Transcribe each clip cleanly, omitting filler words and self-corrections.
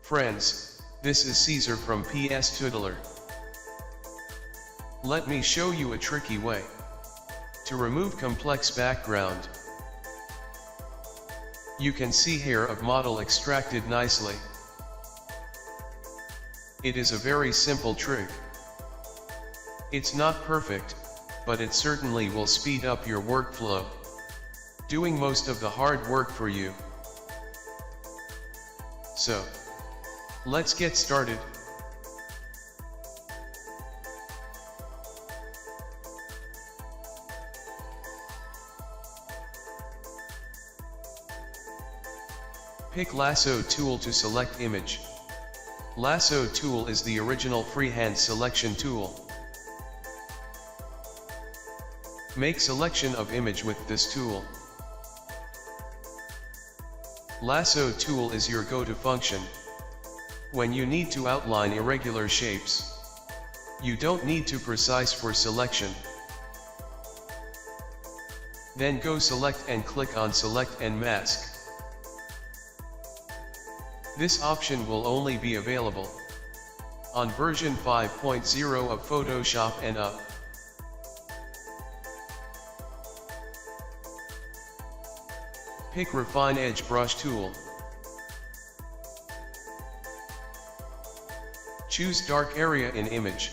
Friends, this is Caesar from PS Tutelar. Let me show you a tricky way to remove complex background. You can see hair of model extracted nicely. It is a very simple trick. It's not perfect, but it certainly will speed up your workflow, doing most of the hard work for you. So, let's get started. Pick Lasso tool to select image. Lasso tool is the original freehand selection tool. Make selection of image with this tool. Lasso tool is your go-to function when you need to outline irregular shapes. You don't need to precise for selection. Then go select and click on select and mask. This option will only be available on version 5.0 of Photoshop and up. Pick Refine Edge Brush tool. Choose dark area in image.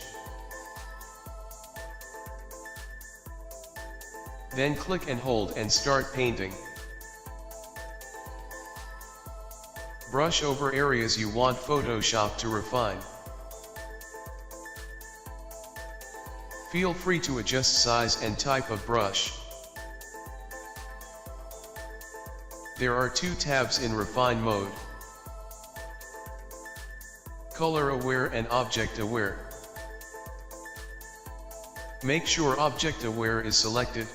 Then click and hold and start painting. Brush over areas you want Photoshop to refine. Feel free to adjust size and type of brush. There are two tabs in Refine mode: Color Aware and Object Aware. Make sure Object Aware is selected.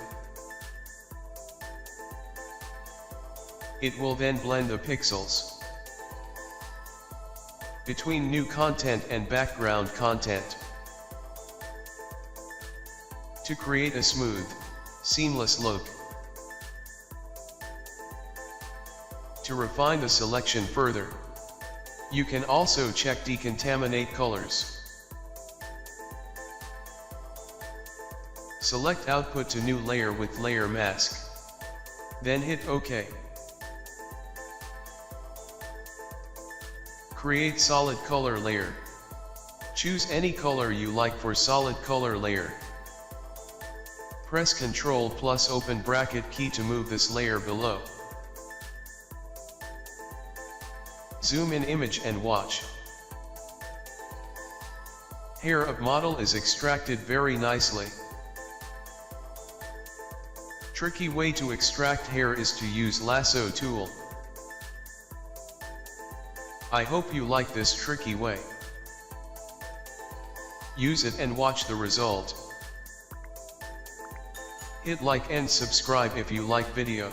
It will then blend the pixels between new content and background content to create a smooth, seamless look. To refine the selection further, you can also check Decontaminate Colors. Select Output to New Layer with Layer Mask. Then hit OK. Create Solid Color Layer. Choose any color you like for solid color layer. Press Ctrl plus open bracket key to move this layer below. Zoom in image and watch. Hair of model is extracted very nicely. Tricky way to extract hair is to use Lasso tool. I hope you like this tricky way. Use it and watch the result. Hit like and subscribe if you like video.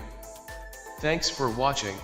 Thanks for watching.